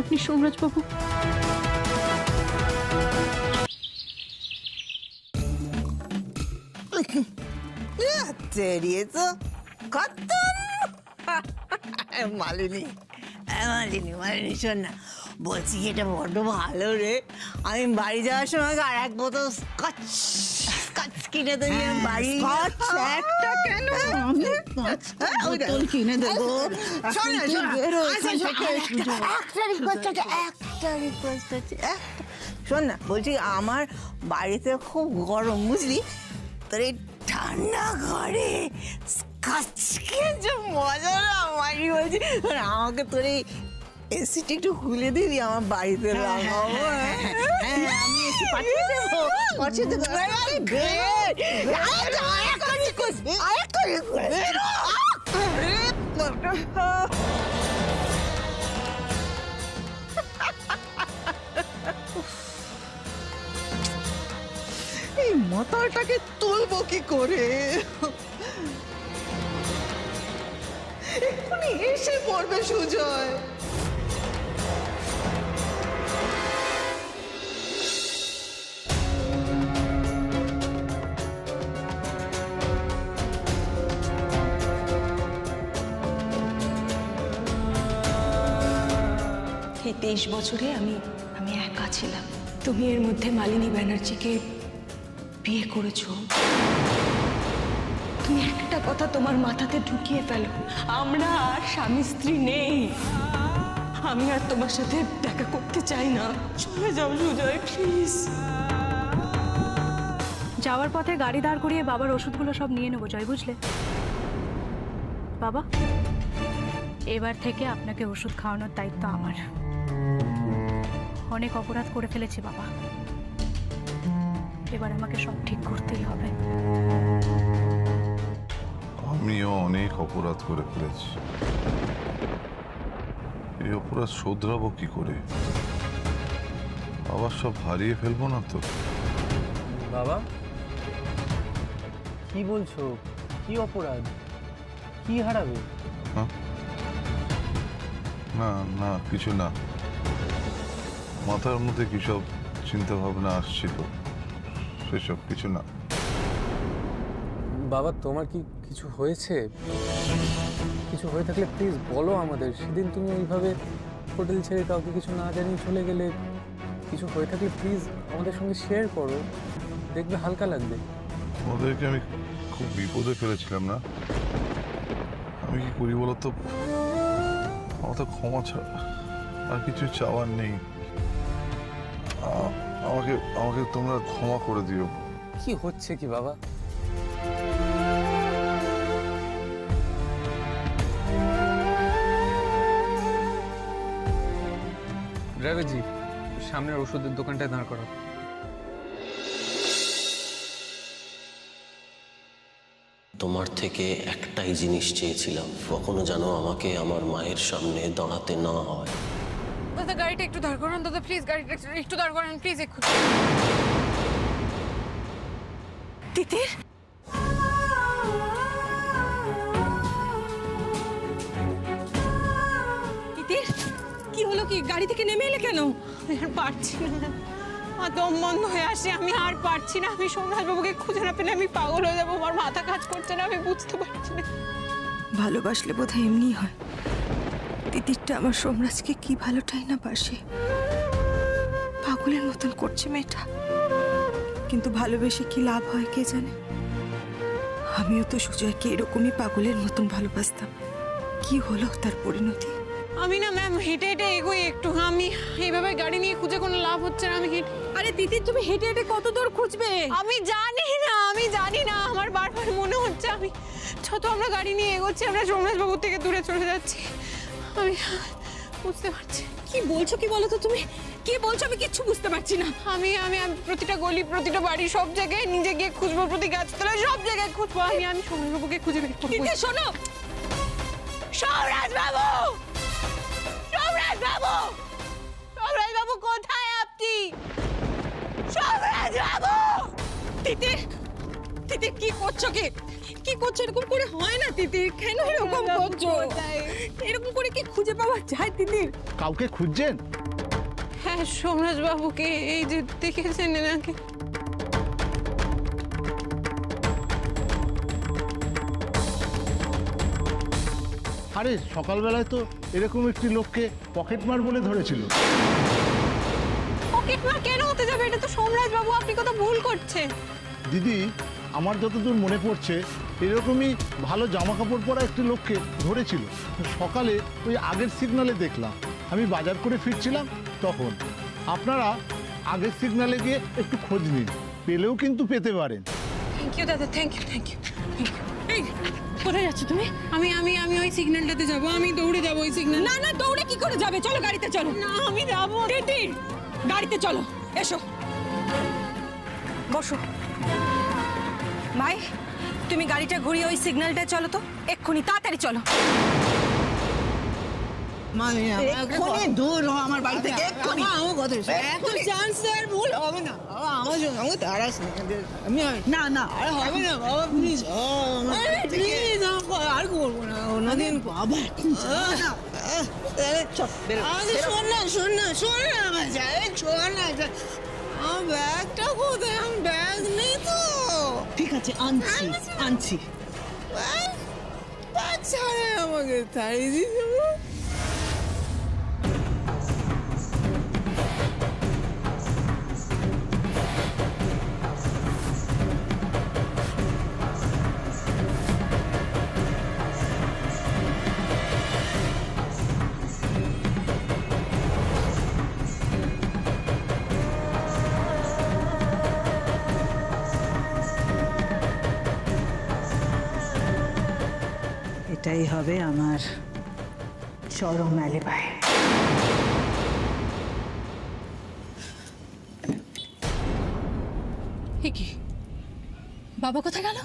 আপনি সোমরাজবাবু? তেরিয়ে তো কত মালিনী মালিনী মালিনী শোন না, বলছি কি এটা বড্ড ভালো রে। আমি বাড়ি যাওয়ার সময় আর এক বোতল স্কচ কিনে দেবি। আমি বাড়ি একটা কেন, আমি বোতল কিনে দেবো। শোন না, বলছি আমার বাড়িতে খুব গরম বুঝলি, তোর এই ঠান্ডা ঘরে স্কচ খেয়ে যে মজা না মারি বলছি। আমাকে তোর এই এসিটা একটু খুলে দিবি, আমার বাড়িতে লাগাবো। আমি এসে পাঠিয়ে দেবো, পাঠিয়ে দেবো। এই মাথাটাকে তুলবো কি করে? এক্ষুনি এসে পড়বে সুজয়। এই 23 বছরে আমি একা ছিলাম। তুমি এর মধ্যে মালিনী ব্যানার্জিকে বিয়ে করেছো। তুমি একটা কথা তোমার মাথাতে ঢুকিয়ে ফেলো, আমরা আর স্বামী স্ত্রী নেই। আমি আর তোমার সাথে দেখা করতে চাই না। চলে যাও সুজয়, প্লিজ। যাওয়ার পথে গাড়ি দাঁড় করিয়ে বাবার ওষুধগুলো সব নিয়ে নেবো জয়, বুঝলে? বাবা, এবার থেকে আপনাকে ওষুধ খাওয়ানোর দায়িত্ব আমার। অনেক অপরাধ করে ফেলেছি বাবা, এবার আমাকে সব ঠিক করতেই হবে। আমিও অনেক অপরাধ করে ফেলেছি। এই অপরাধ শোধরাবো কি করে? আবার সব হারিয়ে ফেলবো না তো? বাবা কি বলছো? কি অপরাধ? কি হারাবে? না না, কিছু না। মাথার মধ্যে কি সব চিন্তা ভাবনা আসছিল, সেসব কিছু না। বাবা তোমার কি কিছু হয়েছে? কিছু হয়ে থাকলে প্লিজ বলো আমাদের। সেদিন তুমি ওইভাবে হোটেল ছেড়ে কাউকে কিছু না জানিয়ে চলে গেলে। কিছু হয়ে থাকলে প্লিজ আমাদের সঙ্গে শেয়ার করো, দেখবে হালকা লাগবে। ওদেরকে আমি খুব বিপদে ফেলেছিলাম না? আমি কি করি বলতো? আমার তো ক্ষমা ছাড়া আর কিছু চাওয়ার নেই। আমাকে আমাকে তোমরা ক্ষমা করে দিও। কি হচ্ছে কি বাবা? ড্রাইভারজি, সামনের ওষুধের দোকানটায় দাঁড় করা। তোমার থেকে একটাই জিনিস চেয়েছিলাম, কখনো যেন আমাকে আমার মায়ের সামনে দাঁড়াতে না হয়। দাদা গাড়িটা একটু দাঁড় করান দাদা, প্লিজ গাড়িটা একটু দাঁড় করান প্লিজ। একটু তিতির, তিতির কি হলো? কি গাড়ি থেকে নেমে এলে কেন? আর পারছি না, দম বন্ধ হয়ে আসে। আমি আর পারছি না। আমি সোমরাজবাবুকে খুঁজে না পেলে আমি পাগল হয়ে যাবো। আমার মাথা কাজ করছে না, আমি বুঝতে পারছি না। ভালোবাসলে বোধহয় এমনি হয়। তিতিরটা আমার সোমরাজকে কি ভালোটাই না বাসে। পাগলের মতন করছে মেয়েটা, কিন্তু ভালোবেসে কি লাভ হয় কে জানে। আমিও তো সুজয়কে এরকমই পাগলের মতন ভালোবাসতাম। কি হলো তার পরিণতি? আমি না ম্যাম হেঁটে হেঁটে এগোই একটু। আমি এইভাবে গাড়ি নিয়ে খুঁজে কোনো লাভ হচ্ছে না। আমি হেঁটে, আরে তিতির তুমি হেঁটে হেঁটে কত দূর খুঁজবে? আমি জানি না। আমার বারবার মনে হচ্ছে আমি যত আমরা গাড়ি নিয়ে এগোচ্ছি আমরা সোমরাজবাবুর থেকে দূরে চলে যাচ্ছি। আমি বুঝতে পারছি। কি বলছো কি বলো তো তুমি? কি বলছো? আমি কিচ্ছু বুঝতে পারছি না। আমি প্রতিটা গলি, প্রতিটা বাড়ি, সব জায়গায় নিজে গিয়ে খুঁজবো। প্রতি গাছতলায় সব জায়গায় খুঁজবো। আমি সোমরাজবাবুকে খুঁজে বের করবো। তিতির শোনো, সোমরাজবাবু, সোমরাজবাবু, সোমরাজবাবু কোথায় আপনি? সোমরাজবাবু! তিতির, তিতির কি করছো? কি কি করছো? এরকম করে হয় না তিতির, কেন এরকম করছো? এরকম করে কি খুঁজে পাওয়া যায় তিতির? কাউকে খুঁজছেন? হ্যাঁ, সোমরাজ বাবুকে। এই যে দেখেছেন এনাকে। আরে সকালবেলায় তো এরকম একটি লোককে পকেটমার বলে ধরেছিল। পকেটমার কেন হতে যাবে? এটা তো সোমরাজ বাবু, আপনি কত ভুল করছেন। দিদি, আমার যতদূর মনে পড়ছে এরকমই ভালো জামা কাপড় পরা একটি লোককে ধরেছিল। সকালে ওই আগের সিগনালে দেখলাম, আমি বাজার করে ফিরছিলাম তখন। আপনারা আগের সিগনালে গিয়ে একটু খোঁজ নিন, পেলেও কিন্তু পেতে পারেন। থ্যাংক ইউ দাদা, থ্যাংক ইউ, থ্যাংক ইউ। এই কোথায় যাচ্ছ তুমি? আমি আমি আমি ওই সিগন্যালটাতে যাবো, আমি দৌড়ে যাবো ওই সিগন্যাল। না না, দৌড়ে কি করে যাবে? চলো গাড়িতে চলো। না, আমি যাবো। তিতির, গাড়িতে চলো, এসো বসো। ভাই, তুমি গাড়িটা ঘুরিয়ে ওই সিগন্যালটা চলো তো, এক্ষুনি তাড়াতাড়ি চলো। মানে এক্ষুনি দূর হ আমার বাড়ি থেকে, এক্ষুনি। এত চান্স দেওয়ার ভুল হবে না বাবা, আমার জন্য আমাকে তাড়াস না। আমি না না আরে হবে না বাবা, প্লিজ প্লিজ, আর করবো না অন্যদিন। বাবা আমাকে শোন না, শোন না, শোন না, আমার যায় শোন না। আমার ব্যাগটা কোথায়? আমার ব্যাগ নেই তো। ঠিক আছে, আনছি আনছি। ব্যাগ ছাড়াই আমাকে তাড়িয়ে দিতে। এটাই হবে আমার চরম অ্যালিবাই। কি বাবা কোথায় গেল?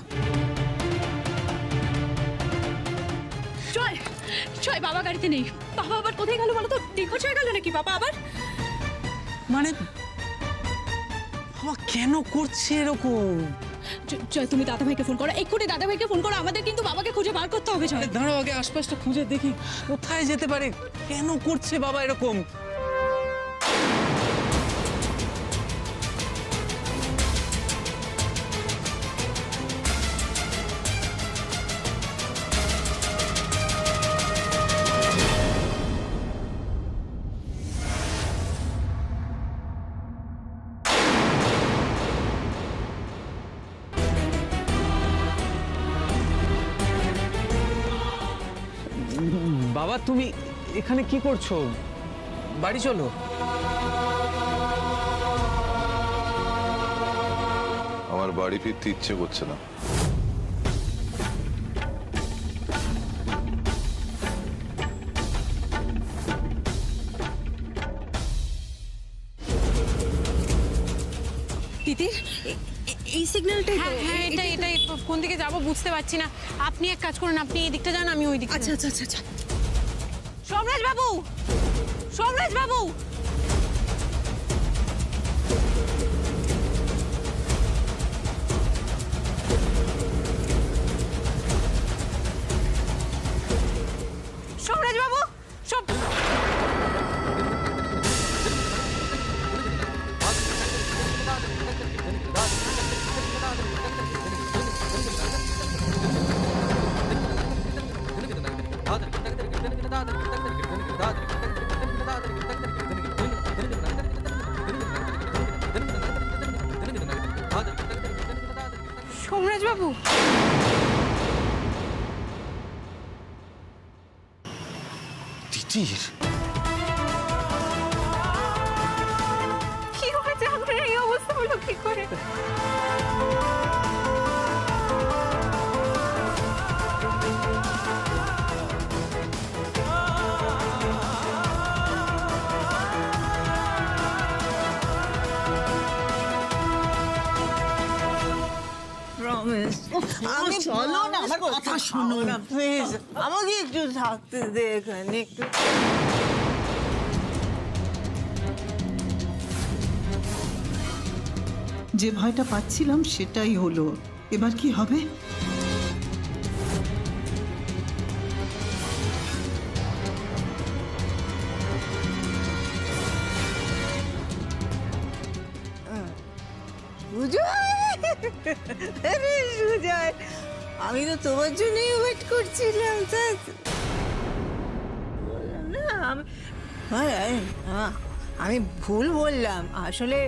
জয়, জয়, বাবা গাড়িতে নেই। বাবা আবার কোথায় গেল বলো তো? নিখোঁজ হয়ে গেল নাকি বাবা আবার? মানে বাবা কেন করছে এরকম? জয়, তুমি দাদাভাইকে ফোন করো, এক্ষুনি দাদাভাইকে ফোন করো। আমাদের কিন্তু বাবাকে খুঁজে বার করতে হবে। জয়, দাঁড়াও, আগে আশপাশটা খুঁজে দেখি কোথায় যেতে পারে। কেন করছে বাবা এরকম? বাবা, তুমি এখানে কি করছো? বাড়ি চলো। আমার বাড়ি ফিরতে ইচ্ছে করছে না। তিতির, এই সিগন্যালটাই হ্যাঁ হ্যাঁ, এটাই। কোন দিকে যাবো বুঝতে পারছি না। আপনি এক কাজ করুন, আপনি এই দিকটা যান, আমি ওই দিকটা। আচ্ছা আচ্ছা আচ্ছা আচ্ছা। সোমরাজ বাবু, সোমরাজ বাবু। সোমরাজ বাবু, সোমরাজ বাবু। তিতির, কি হয়েছে? আপনার এই অবস্থা হলো কি করে? আমি চলো না, আমার কথা শোনো না প্লিজ, আমাকে একটু থাকতে দে এখানে একটু। যে ভয়টা পাচ্ছিলাম সেটাই হলো। এবার কি হবে? সুজয়, আরে সুজয়, আমি তো তোমার জন্যই ওয়েট করছিলাম। না আমি ভুল বললাম আসলে।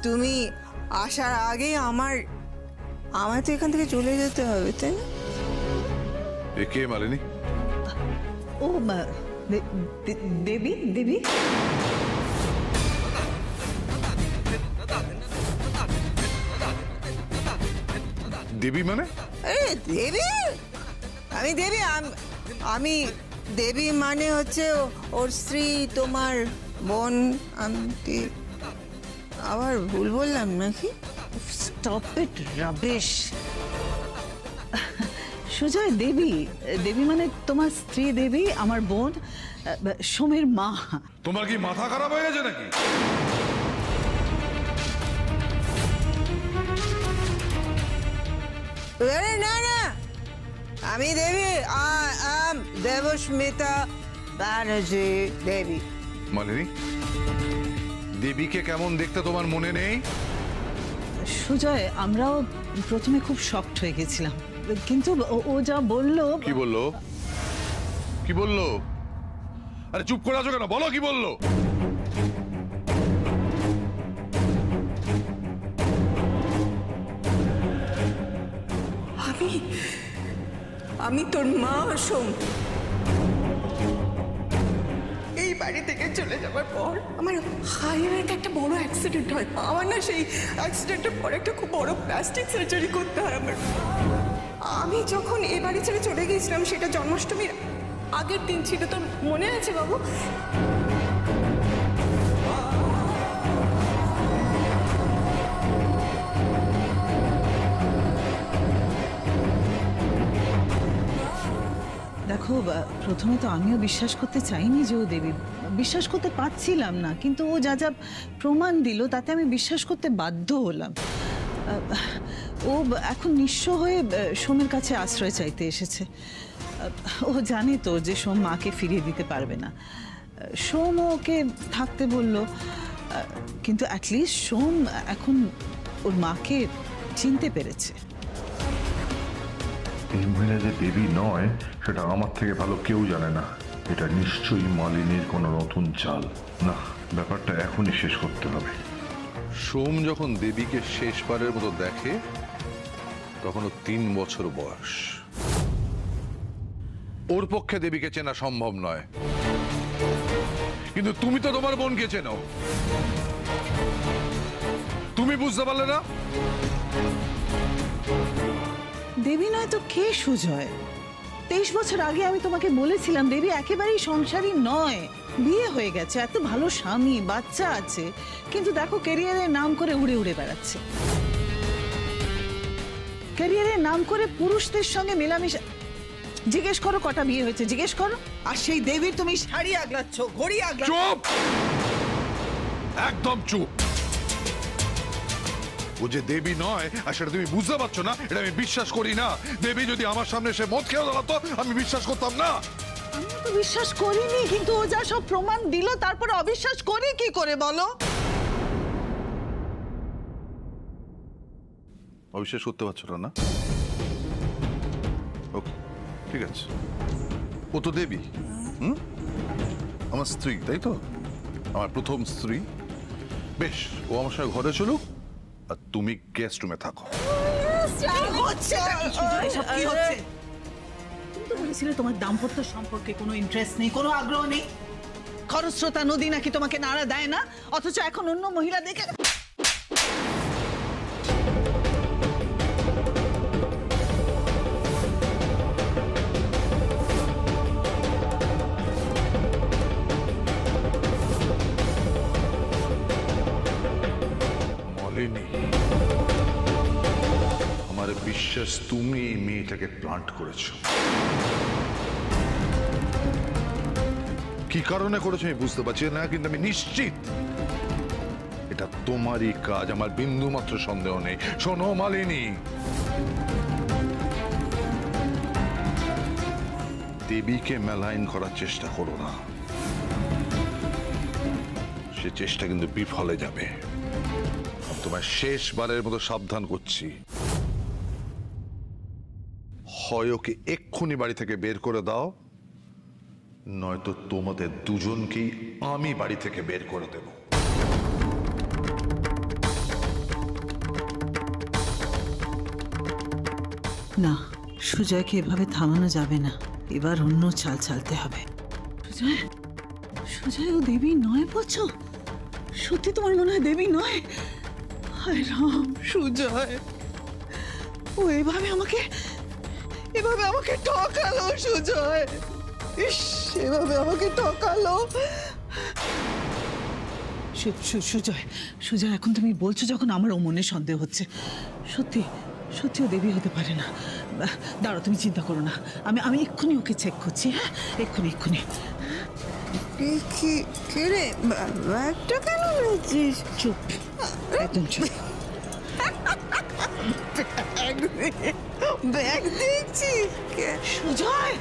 তুমি আসার আগেই আমায় তো এখান থেকে চলে যেতে হবে, তাই না? এ কে মালিনী? ও দেবী দেবী দেবী মানে? আরে দেবী, আমি দেবী, আমি দেবী মানে হচ্ছে ওর স্ত্রী, তোমার বোন। আমি আবার ভুল বললাম নাকি? Stop it rubbish. Sujoy, Debi Debi মানে তোমার স্ত্রী দেবী, আমার বোন সোমের মা। তোমার কি মাথা খারাপ হয়ে গেছে নাকি? আরে না না, আমি দেবী, দেবস্মিতা ব্যানার্জি দেবী। মালিনী, দেবীকে কেমন দেখতে তোমার মনে নেই? সুজয়, আমরাও প্রথমে খুব শকড হয়ে গেছিলাম, কিন্তু ও যা বললো। কি বললো? কি বললো? আরে চুপ করে আছো কেন? বলো কি বললো? আমি তোর মা সোম। এই বাড়ি থেকে চলে যাওয়ার পর আমার হাইওয়েতে একটা বড় অ্যাক্সিডেন্ট হয়। আমার না সেই অ্যাক্সিডেন্টের পর একটা খুব বড় প্লাস্টিক সার্জারি করতে হয় আমার। আমি যখন এই বাড়ি ছেড়ে চলে গিয়েছিলাম, সেটা জন্মাষ্টমীর আগের দিন ছিল, তোর মনে আছে বাবু? দেখো, প্রথমে তো আমিও বিশ্বাস করতে চাইনি যে ও দেবী, বিশ্বাস করতে পারছিলাম না, কিন্তু ও যা যা প্রমাণ দিল তাতে আমি বিশ্বাস করতে বাধ্য হলাম। ও এখন নিঃস্ব হয়ে সোমের কাছে আশ্রয় চাইতে এসেছে। ও জানে তো যে সোম মাকে ফিরিয়ে দিতে পারবে না। সোম ওকে থাকতে বলল, কিন্তু অ্যাটলিস্ট সোম এখন ওর মাকে চিনতে পেরেছে। এই মহিলা যে দেবী নয় সেটা আমার থেকে ভালো কেউ জানে না। এটা নিশ্চয়ই মালিনীর কোনো নতুন চাল। না, ব্যাপারটা এখনই শেষ করতে হবে। সোম যখন দেবীকে শেষবারের মতো দেখে তখন ও 3 বছর বয়স। ওর পক্ষে দেবীকে চেনা সম্ভব নয়, কিন্তু তুমি তো তোমার বোনকে চেনো। তুমি বুঝতে পারলে না? দেবী নয় তো কে সুজয়? 23 বছর আগে আমি তোমাকে বলেছিলাম দেবী একেবারেই সংসারী নয়, বিয়ে হয়ে গেছে, এত ভালো স্বামী, বাচ্চা আছে, কিন্তু দেখো ক্যারিয়ারের নাম করে উড়ে উড়ে বেড়াচ্ছে। ক্যারিয়ারের নাম করে পুরুষদের সঙ্গে মেলামেশা। জিজ্ঞেস করো কটা বিয়ে হয়েছে, জিজ্ঞেস করো। আর সেই দেবীর তুমি শাড়ি আগলাচ্ছ, ঘড়ি আগলাচ্ছ। চুপ, একদম চুপ। ও যে দেবী নয় আর সেটা তুমি বুঝতে পারছো না, এটা আমি বিশ্বাস করি না। দেবী যদি আমার সামনে এসে মদ খেয়ে দাঁড়াতো আমি বিশ্বাস করতাম না। আমি তো বিশ্বাস করিনি, কিন্তু ও যা সব প্রমাণ দিল তারপরে অবিশ্বাস করি কি করে বলো? অবিশ্বাস করতে পারছো না? ওকে, ঠিক আছে। ও তো দেবী, আমার স্ত্রী, তাই তো? আমার প্রথম স্ত্রী। বেশ, ও আমার সঙ্গে ঘরে চলুক আর তুমি গেস্ট রুমে থাকো। তুমি তো বলেছিলে তোমার দাম্পত্য সম্পর্কে কোনো ইন্টারেস্ট নেই, কোনো আগ্রহ নেই। খরস্রোতা নদী নাকি তোমাকে নাড়া দেয় না, অথচ এখন অন্য মহিলা দেখে। আমার বিশ্বাস তুমি এই মেয়েটাকে প্লান্ট করেছো। কি কারণে করেছো আমি বুঝতে পারছি না, কিন্তু আমি নিশ্চিত এটা তোমারই কাজ, আমার বিন্দু মাত্র সন্দেহ নেই। শোনো মালিনী, দেবীকে মেলাইন করার চেষ্টা করো না, সে চেষ্টা কিন্তু বিফলে যাবে। তোমায় শেষবারের মতো সাবধান করছি, হয় ওকে এক্ষুনি বাড়ি থেকে বের করে দাও, নয়তো তোমাদের দুজনকেই আমি বাড়ি থেকে বের করে দেব। না, সুজয়কে এভাবে থামানো যাবে না, এবার অন্য চাল চালতে হবে। সুজয়, সুজয় ও দেবী নয় বলছো? সত্যি তোমার মনে হয় দেবী নয়? হায় রাম, সুজয় ও এভাবে আমাকে ঠকালো। সুজয়, ইস, এভাবে আমাকে ঠকালো। সুজয়, সুজয়, এখন তুমি বলছো যখন আমার ও মনে সন্দেহ হচ্ছে। সত্যি সত্যি ও দেবী হতে পারে না। দাঁড়াও, তুমি চিন্তা করো না, আমি এক্ষুনি ওকে চেক করছি। হ্যাঁ, এক্ষুনি। কে রে, ব্যাগটা কেন নিচ্ছিস? চুপ, একদম চুপ। ব্যাগ দেখছিস? সুজয়,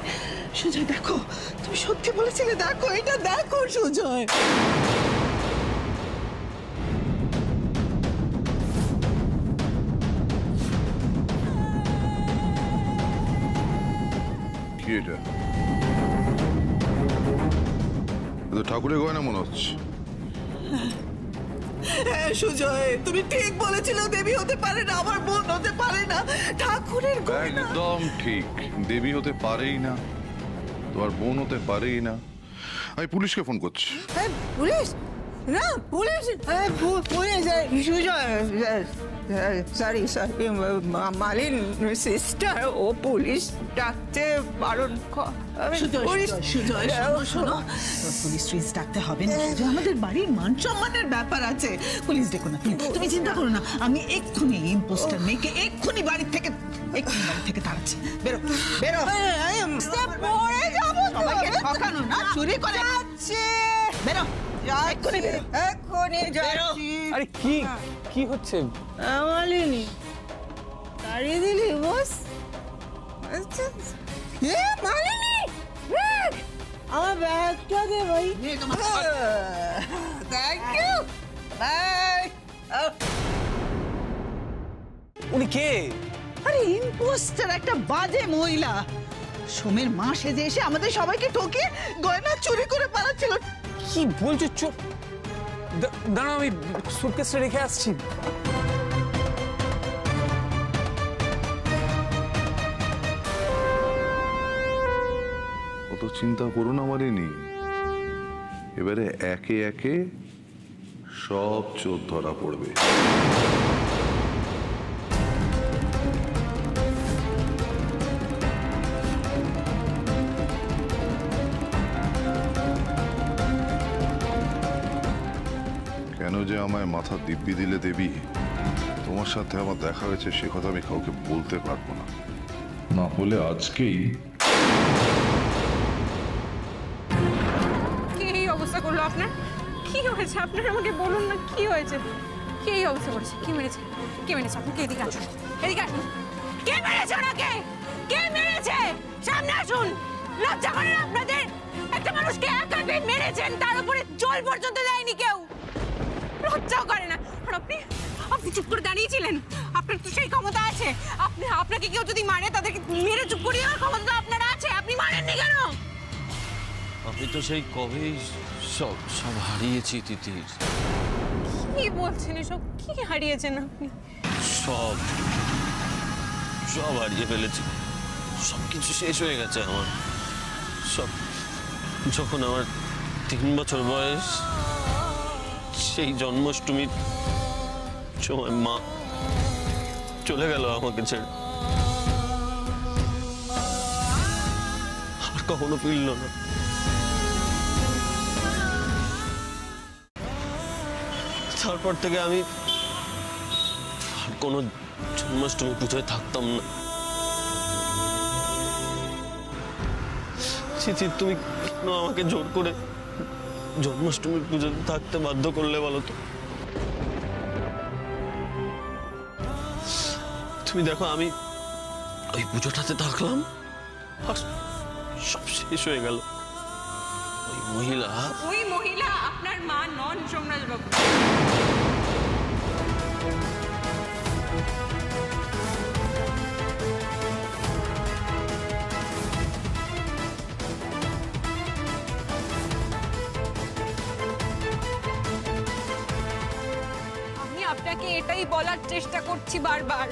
সুজয় দেখো, তুমি সত্যি বলেছিলে, দেখো এটা দেখো সুজয়। কি এটা? তো ঠাকুরের গয়না মনে হচ্ছে। হ্যাঁ সুজয়, তুমি ঠিক বলেছিলে, দেবী হতে পারে না, আমার বোন হতে পারে না, ঠাকুরের গয়না। একদম ঠিক, দেবী হতে পারেই না, তোমার বোন হতে পারেই না। আমি পুলিশকে ফোন করছি। পুলিশ? না, পুলিশ পুলিশ সুজয়, সরি, মালিন সিস্টার, ও পুলিশ ডাকতে বারণ। সুজয়, শোনো, পুলিশ ডাকতে হবে না। আমাদের বাড়ির মান সম্মানের ব্যাপার আছে, পুলিশ ডেকো না। তুমি চিন্তা করো না, আমি এক্ষুনি ইম্পোস্টার মেয়েকে এক্ষুনি বাড়ি থেকে তাড়াচ্ছি। বেরো বেরো, পরে যাবো, সবাইকে ঠকানো না, চুরি করে যাচ্ছে। বেরো, এক্ষুনি বেরো, এক্ষুনি যাচ্ছি। আরে কি হচ্ছে? মালিনী, তাড়িয়ে দিলি বস? মালিনী, আমার ব্যাগটা দে ভাই। Thank you, bye. উনি কে? আরে ইম্পোস্টার, একটা বাজে মহিলা। সোমের মা সেজে এসে আমাদের সবাইকে ঠকিয়ে গয়না চুরি করে পালাচ্ছিল। কি বলছো? চুপ, দাঁড়াও, আমি সুটকেসটা রেখে আসছি। অত চিন্তা করো না মালিনী, এবারে একে একে সব চোর ধরা পড়বে। কেন যে আমায় মাথা দিব্যি দিলে দেবী, তোমার সাথে আমার দেখা হয়েছে সে কথা আমি কাউকে বলতে পারবো না। না হলে আজকেই কি এই অবস্থা করলো আপনার? কি হয়েছে আপনার? আমাকে বলুন না, কি হয়েছে? কি এই অবস্থা করেছে? কি মেরেছে? কে মেরেছে আপনাকে? এদিকে আসুন, এদিকে আসুন। কে মেরেছে ওনাকে? কে মেরেছে? সামনে আসুন। লজ্জা করে না আপনাদের? একটা মানুষকে একাকে মেরেছেন, তার উপরে জল পর্যন্ত দেয়নি কেউ। লজ্জাও করে না। আর আপনি চুপ করে দাঁড়িয়েছিলেন। আপনার তো সেই ক্ষমতা আছে। আপনাকে কেউ যদি মারে, তাদেরকে মেরে চুপ করিয়ে দেওয়ার ক্ষমতা আপনার আছে। আপনি মারেননি কেন? আমি তো সেই কবেই সব হারিয়েছি তিতির। কি বলছেন এসব? কি হারিয়েছেন আপনি? সব হারিয়ে ফেলেছি, সবকিছু শেষ হয়ে গেছে আমার। সব যখন আমার 3 বছর বয়স, সেই জন্মাষ্টমীর সময় মা চলে গেল আমাকে ছেড়ে, আর কখনো ফিরল না। তারপর থেকে আমি আর কোনো জন্মাষ্টমী পুজোয় থাকতাম না। চিচি, তুমি কেন আমাকে জোর করে জন্মাষ্টমীর পুজোতে থাকতে বাধ্য করলে বলো তো? তুমি দেখো, আমি ওই পুজোটাতে থাকলাম আর সব শেষ হয়ে গেল। ওই মহিলা আপনার মা নন, সোমরাজ বাবু। আপনাকে এটাই বলার চেষ্টা করছি বারবার,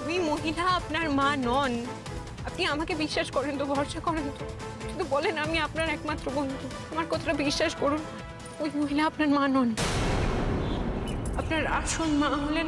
ওই মহিলা আপনার মা নন। আপনি আমাকে বিশ্বাস করেন তো, ভরসা করেন তো, শুধু বলেন আমি আপনার একমাত্র বন্ধু, আমার কথাটা বিশ্বাস করুন। ওই মহিলা আপনার মা নন, আপনার আসল মা হলেন